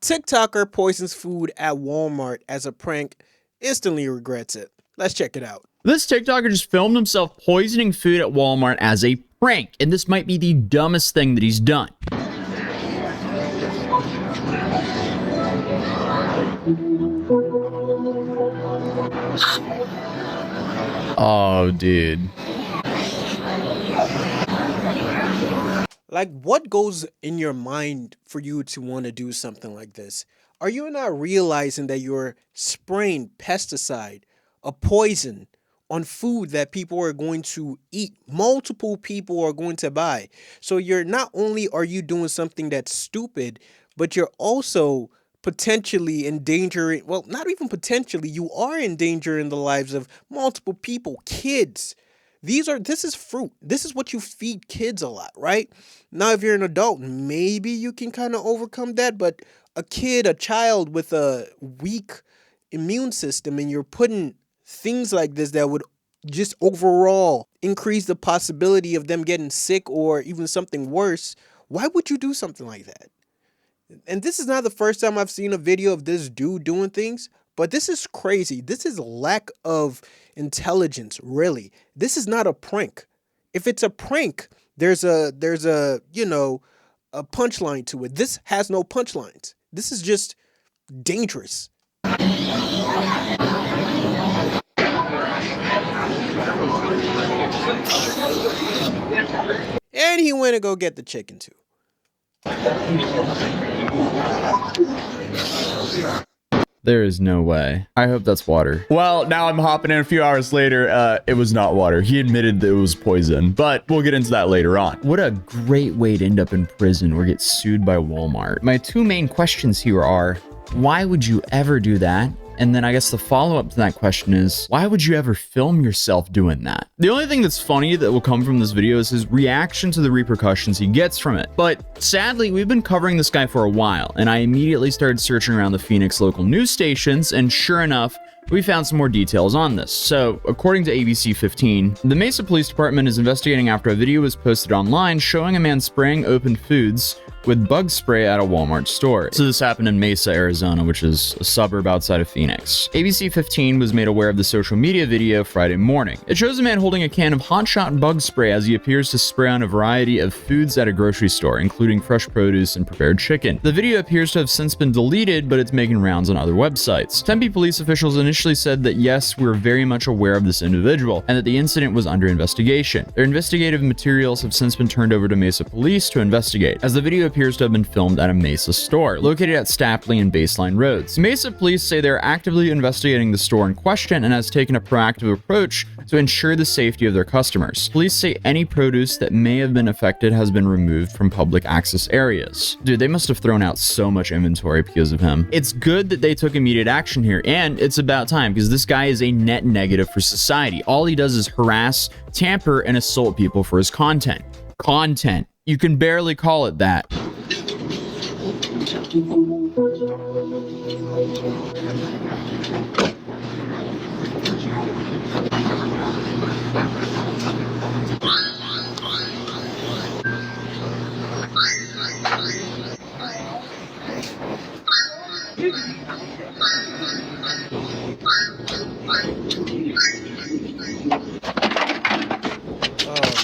TikToker poisons food at Walmart as a prank, instantly regrets it. Let's check it out. This TikToker just filmed himself poisoning food at Walmart as a prank, and this might be the dumbest thing that he's done. Oh, dude. Like, what goes in your mind for you to want to do something like this? Are you not realizing that you're spraying pesticide, a poison, on food that people are going to eat, multiple people are going to buy? So you're not only are you doing something that's stupid, but you're also potentially endangering, well, not even potentially, you are endangering the lives of multiple people, kids. This is fruit. This is what you feed kids a lot, right? Now, if you're an adult, maybe you can kind of overcome that, but a kid, a child with a weak immune system, and you're putting things like this that would just overall increase the possibility of them getting sick or even something worse, why would you do something like that? And this is not the first time I've seen a video of this dude doing things, but this is crazy. This is lack of intelligence, really. This is not a prank. If it's a prank, there's a punchline to it. This has no punchlines. This is just dangerous. And he went to go get the chicken too. There is no way. I hope that's water. Well, now I'm hopping in a few hours later. It was not water. He admitted that it was poison, but we'll get into that later on. What a great way to end up in prison or get sued by Walmart. My two main questions here are, why would you ever do that? And then I guess the follow-up to that question is, why would you ever film yourself doing that? The only thing that's funny that will come from this video is his reaction to the repercussions he gets from it. But sadly, we've been covering this guy for a while, and I immediately started searching around the Phoenix local news stations, and sure enough, we found some more details on this. So, according to ABC 15, the Mesa Police Department is investigating after a video was posted online showing a man spraying open foods with bug spray at a Walmart store. So this happened in Mesa, Arizona, which is a suburb outside of Phoenix. ABC 15 was made aware of the social media video Friday morning. It shows a man holding a can of hot shot bug spray as he appears to spray on a variety of foods at a grocery store, including fresh produce and prepared chicken. The video appears to have since been deleted, but it's making rounds on other websites. Tempe police officials initially said that yes, we're very much aware of this individual, and that the incident was under investigation. Their investigative materials have since been turned over to Mesa Police to investigate, as the video appears to have been filmed at a Mesa store, located at Stapley and Baseline Roads. Mesa police say they're actively investigating the store in question and has taken a proactive approach to ensure the safety of their customers. Police say any produce that may have been affected has been removed from public access areas. Dude, they must have thrown out so much inventory because of him. It's good that they took immediate action here, and it's about time, because this guy is a net negative for society. All he does is harass, tamper, and assault people for his content. Content. You can barely call it that. Oh no.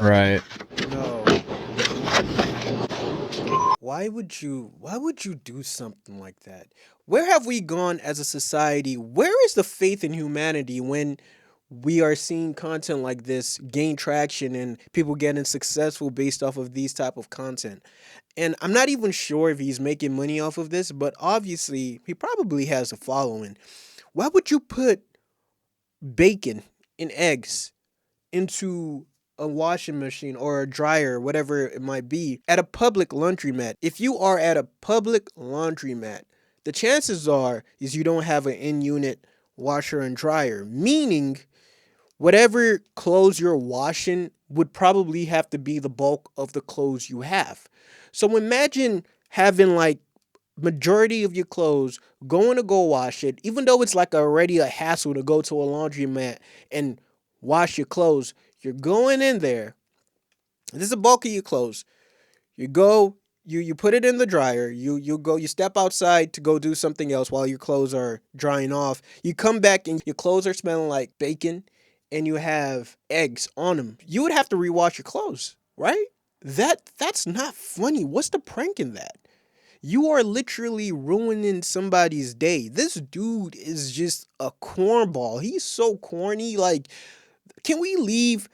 Right. No. Why would you do something like that? Where have we gone as a society? Where is the faith in humanity when we are seeing content like this gain traction and people getting successful based off of these type of content? And I'm not even sure if he's making money off of this, but obviously he probably has a following. Why would you put bacon and eggs into a washing machine or a dryer, whatever it might be, at a public laundromat? If you are at a public laundromat, the chances are is you don't have an in-unit washer and dryer, meaning whatever clothes you're washing would probably have to be the bulk of the clothes you have. So imagine having like majority of your clothes going to go wash it, even though it's like already a hassle to go to a laundromat and wash your clothes. You're going in there. This is the bulk of your clothes. You go, You put it in the dryer. You step outside to go do something else while your clothes are drying off. You come back and your clothes are smelling like bacon, and you have eggs on them. You would have to rewash your clothes, right? That's not funny. What's the prank in that? You are literally ruining somebody's day. This dude is just a cornball. He's so corny. Like, can we leave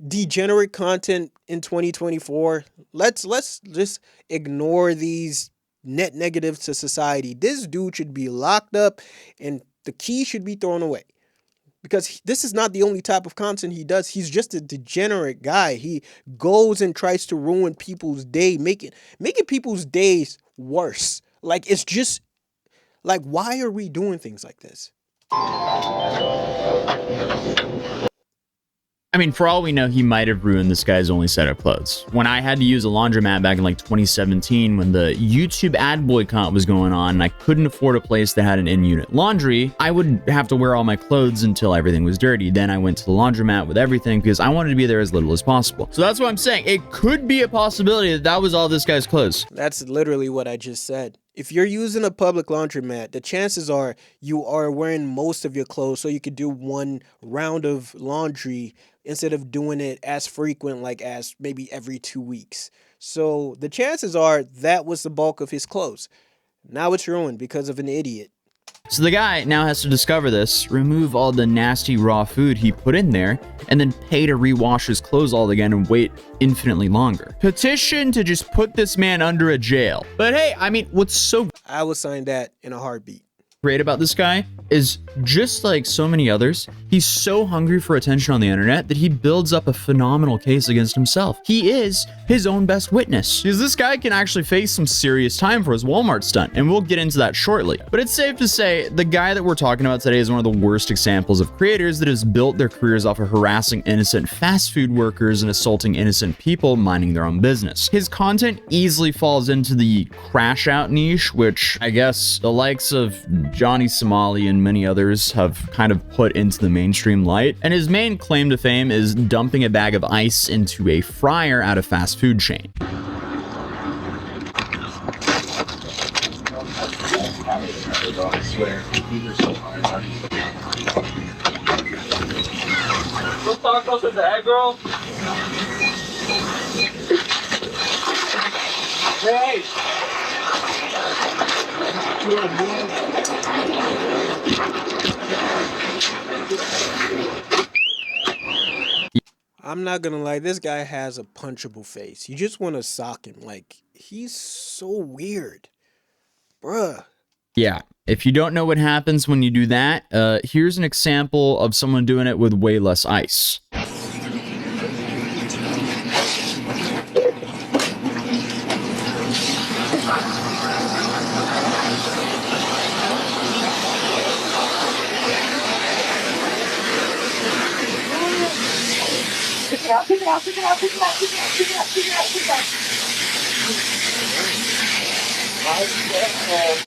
degenerate content in 2024? Let's just ignore these net negatives to society. This dude should be locked up and the key should be thrown away. Because this is not the only type of content he does. He's just a degenerate guy. He goes and tries to ruin people's day, making people's days worse. Like, it's just like, why are we doing things like this? I mean, for all we know, he might have ruined this guy's only set of clothes. When I had to use a laundromat back in like 2017, when the YouTube ad boycott was going on and I couldn't afford a place that had an in-unit laundry, I would have to wear all my clothes until everything was dirty. Then I went to the laundromat with everything because I wanted to be there as little as possible. So that's what I'm saying. It could be a possibility that that was all this guy's clothes. That's literally what I just said. If you're using a public laundromat, the chances are you are wearing most of your clothes so you could do one round of laundry instead of doing it as frequent, like as maybe every 2 weeks. So the chances are that was the bulk of his clothes. Now it's ruined because of an idiot. So the guy now has to discover this, remove all the nasty raw food he put in there, and then pay to rewash his clothes all again and wait infinitely longer. Petition to just put this man under a jail. But hey, I mean, what's so I would sign that in a heartbeat. great about this guy is, just like so many others, he's so hungry for attention on the internet that he builds up a phenomenal case against himself. He is his own best witness, because this guy can actually face some serious time for his Walmart stunt, and we'll get into that shortly. But it's safe to say the guy that we're talking about today is one of the worst examples of creators that has built their careers off of harassing innocent fast food workers and assaulting innocent people minding their own business. His content easily falls into the crash out niche, which I guess the likes of Johnny Somali and many others have kind of put into the mainstream light, and his main claim to fame is dumping a bag of ice into a fryer at a fast food chain. Those tacos with the egg roll? Hey! I'm not gonna lie, this guy has a punchable face. You just want to sock him. Like, he's so weird. Bruh. Yeah, if you don't know what happens when you do that, here's an example of someone doing it with way less ice.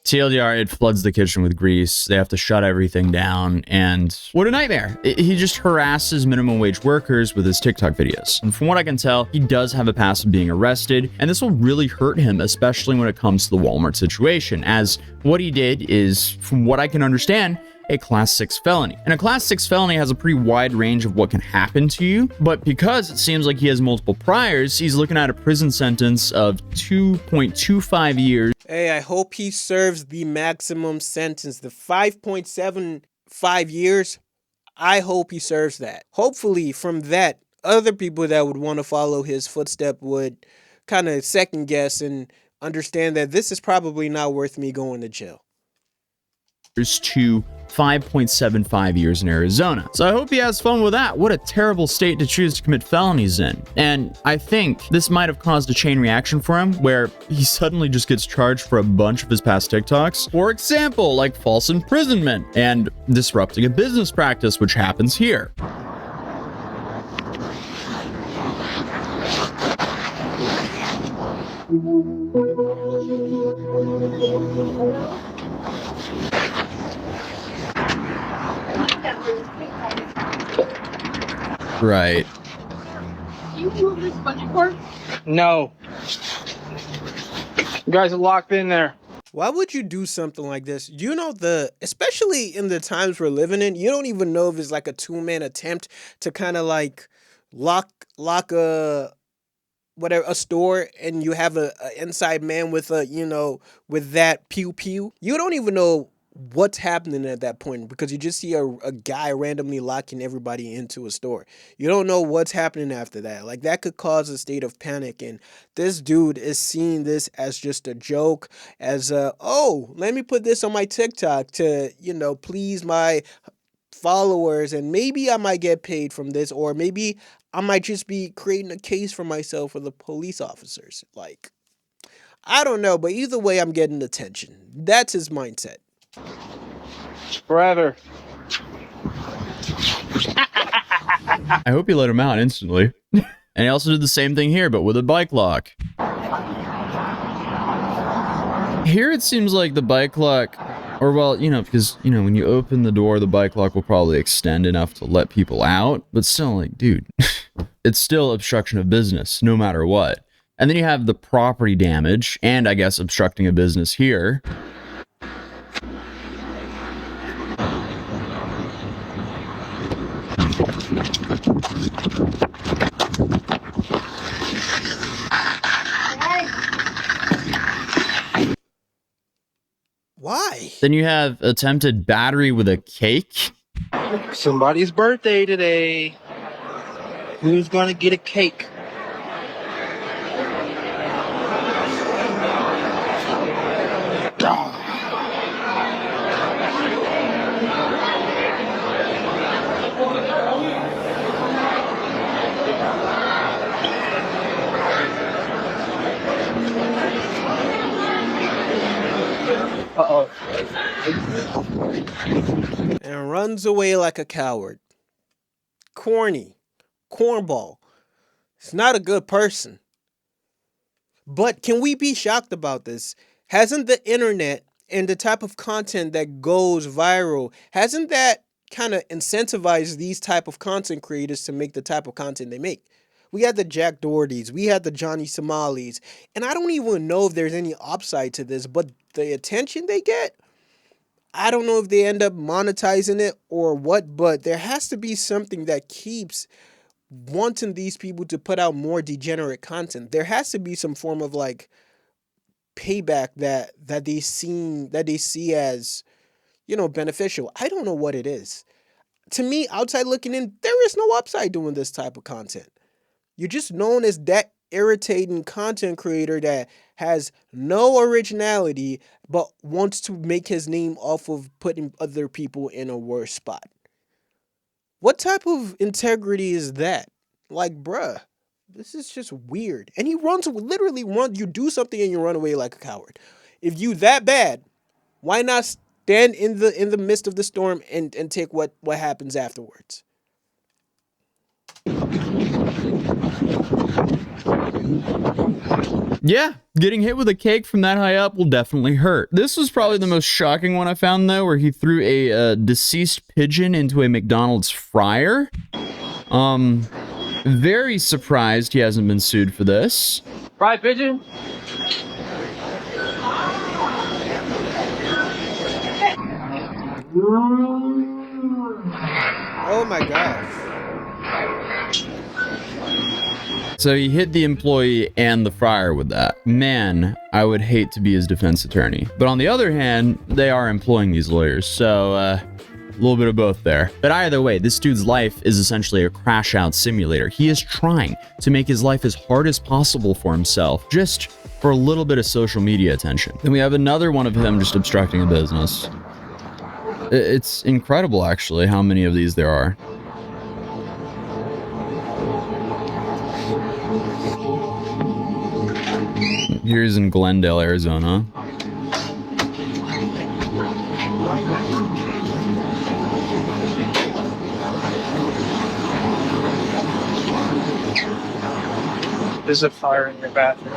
TLDR, it floods the kitchen with grease. They have to shut everything down, and what a nightmare. He just harasses minimum wage workers with his TikTok videos. And from what I can tell, he does have a past of being arrested, and this will really hurt him, especially when it comes to the Walmart situation, as what he did is, from what I can understand, a class 6 felony. And a class 6 felony has a pretty wide range of what can happen to you, but because it seems like he has multiple priors, he's looking at a prison sentence of 2.25 years. Hey, I hope he serves the maximum sentence. The 5.75 years, I hope he serves that. Hopefully, from that, other people that would want to follow his footstep would kind of second guess and understand that this is probably not worth me going to jail. To 5.75 years in Arizona. So I hope he has fun with that. What a terrible state to choose to commit felonies in. And I think this might have caused a chain reaction for him, where he suddenly just gets charged for a bunch of his past TikToks. For example, like false imprisonment and disrupting a business practice, which happens here. Right. You move this bungee cord? No. You guys are locked in there. Why would you do something like this? You know, especially in the times we're living in, you don't even know if it's like a two-man attempt to kind of like lock a store, and you have a inside man with with that pew pew. You don't even know what's happening at that point because you just see a guy randomly locking everybody into a store. You don't know what's happening after that. Like, that could cause a state of panic, and this dude is seeing this as just a joke, as oh, let me put this on my TikTok to please my followers, and maybe I might get paid from this, or maybe I might just be creating a case for myself for the police officers. Like, I don't know, but either way, I'm getting attention. That's his mindset. Forever. I hope you let him out instantly. And he also did the same thing here, but with a bike lock. Here it seems like the bike lock, or well, because, when you open the door, the bike lock will probably extend enough to let people out. But still, like, dude, it's still obstruction of business, no matter what. And then you have the property damage, and I guess obstructing a business here. Why? Then you have attempted battery with a cake. Somebody's birthday today. Who's gonna get a cake? Uh-oh. And runs away like a coward. Corny. Cornball. He's not a good person. But can we be shocked about this? Hasn't the internet and the type of content that goes viral, hasn't that kind of incentivized these type of content creators to make the type of content they make? We had the Jack Dohertys, we had the Johnny Somalis, and I don't even know if there's any upside to this, but the attention they get, I don't know if they end up monetizing it or what, but there has to be something that keeps wanting these people to put out more degenerate content. There has to be some form of like payback that they see as beneficial. I don't know what it is. To me, outside looking in, there is no upside doing this type of content. You're just known as that irritating content creator that has no originality but wants to make his name off of putting other people in a worse spot. What type of integrity is that? Like, bruh, this is just weird. And he literally runs, you do something and you run away like a coward. If you that bad, why not stand in the midst of the storm and take what happens afterwards? Yeah, getting hit with a cake from that high up will definitely hurt. This was probably the most shocking one I found, though, where he threw a deceased pigeon into a McDonald's fryer. Very surprised he hasn't been sued for this. Fried pigeon? Oh my gosh. So he hit the employee and the fryer with that. Man, I would hate to be his defense attorney. But on the other hand, they are employing these lawyers, so a little bit of both there. But either way, this dude's life is essentially a crash out simulator. He is trying to make his life as hard as possible for himself, just for a little bit of social media attention. Then we have another one of him just obstructing a business. It's incredible, actually, how many of these there are. Here's in Glendale, Arizona. There's a fire in your bathroom.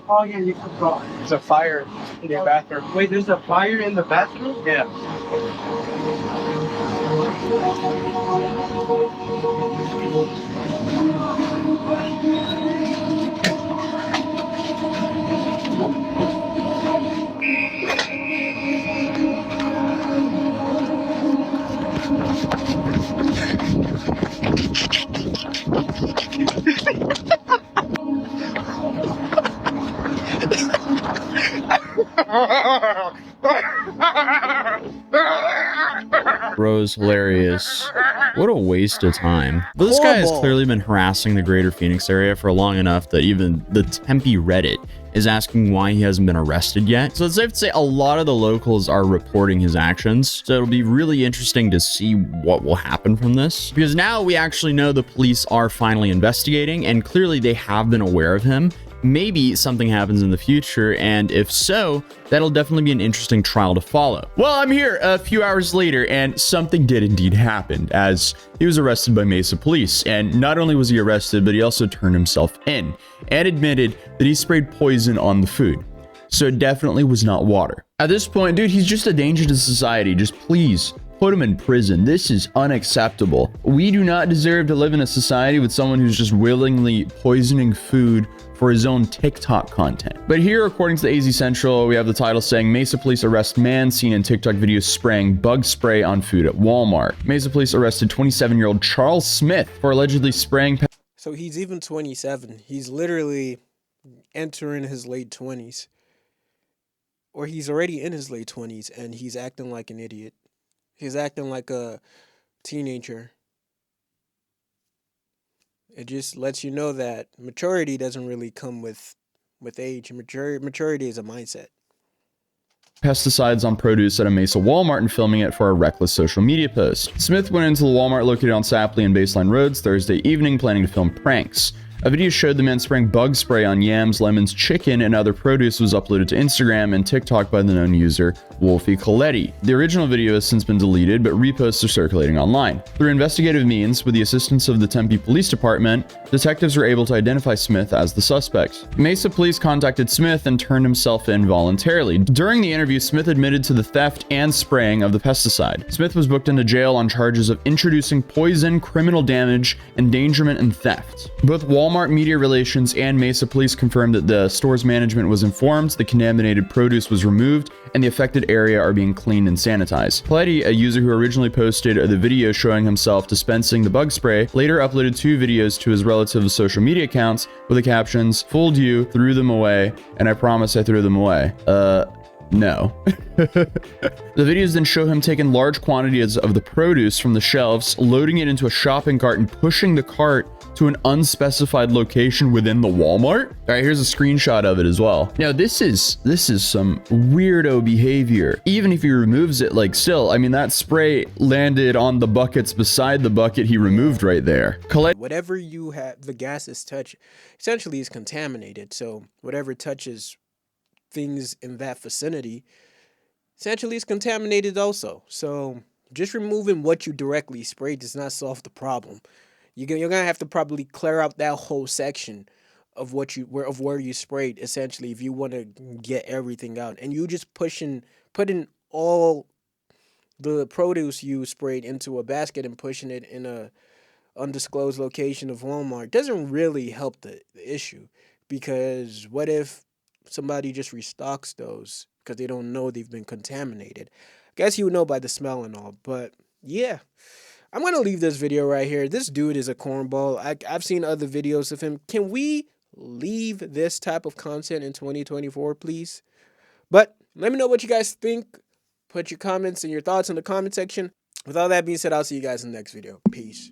Oh yeah, you forgot. There's a fire in your bathroom. Wait, there's a fire in the bathroom? Yeah. Bro's hilarious. What a waste of time. But this guy has Cornball. clearly been harassing the greater Phoenix area for long enough that even the Tempe Reddit is asking why he hasn't been arrested yet. So it's safe to say a lot of the locals are reporting his actions. So it'll be really interesting to see what will happen from this. Because now we actually know the police are finally investigating, and clearly they have been aware of him. Maybe something happens in the future, and if so, that'll definitely be an interesting trial to follow. Well, I'm here a few hours later, and something did indeed happen, as he was arrested by Mesa police. And not only was he arrested, but he also turned himself in and admitted that he sprayed poison on the food. So it definitely was not water. At this point, dude, he's just a danger to society. Just please put him in prison. This is unacceptable. We do not deserve to live in a society with someone who's just willingly poisoning food for his own TikTok content. But here, according to the AZ Central, we have the title saying Mesa police arrest man seen in TikTok video spraying bug spray on food at Walmart. Mesa police arrested 27-year-old Charles Smith for allegedly spraying. So he's even 27. He's literally entering his late 20s. Or he's already in his late 20s and he's acting like an idiot. He's acting like a teenager. It just lets you know that maturity doesn't really come with age. Maturity is a mindset. Pesticides on produce at a Mesa Walmart and filming it for a reckless social media post. Smith went into the Walmart located on Sapley and Baseline Roads Thursday evening planning to film pranks. A video showed the man spraying bug spray on yams, lemons, chicken, and other produce was uploaded to Instagram and TikTok by the known user Wolfie Coletti. The original video has since been deleted, but reposts are circulating online. Through investigative means, with the assistance of the Tempe Police Department, detectives were able to identify Smith as the suspect. Mesa police contacted Smith and turned himself in voluntarily. During the interview, Smith admitted to the theft and spraying of the pesticide. Smith was booked into jail on charges of introducing poison, criminal damage, endangerment, and theft. Both Walmart Media Relations and Mesa Police confirmed that the store's management was informed, the contaminated produce was removed, and the affected area are being cleaned and sanitized. Coletti, a user who originally posted the video showing himself dispensing the bug spray, later uploaded 2 videos to his relatives' social media accounts with the captions, "Fooled you, threw them away, and I promise I threw them away." No. The videos then show him taking large quantities of the produce from the shelves, loading it into a shopping cart, and pushing the cart to an unspecified location within the Walmart. All right, here's a screenshot of it as well. Now, this is some weirdo behavior. Even if he removes it, like still, I mean, that spray landed on the buckets beside the bucket he removed right there. Whatever you have, the gases touch, essentially is contaminated. So whatever touches things in that vicinity essentially is contaminated also. So just removing what you directly sprayed does not solve the problem. You're gonna have to probably clear out that whole section of where you sprayed, essentially, if you want to get everything out. And you just putting all the produce you sprayed into a basket and pushing it in a undisclosed location of Walmart doesn't really help the issue, because what if somebody just restocks those because they don't know they've been contaminated? I guess you would know by the smell and all, but yeah. I'm going to leave this video right here. This dude is a cornball. I've seen other videos of him. Can we leave this type of content in 2024, please? But let me know what you guys think. Put your comments and your thoughts in the comment section. With all that being said, I'll see you guys in the next video. Peace.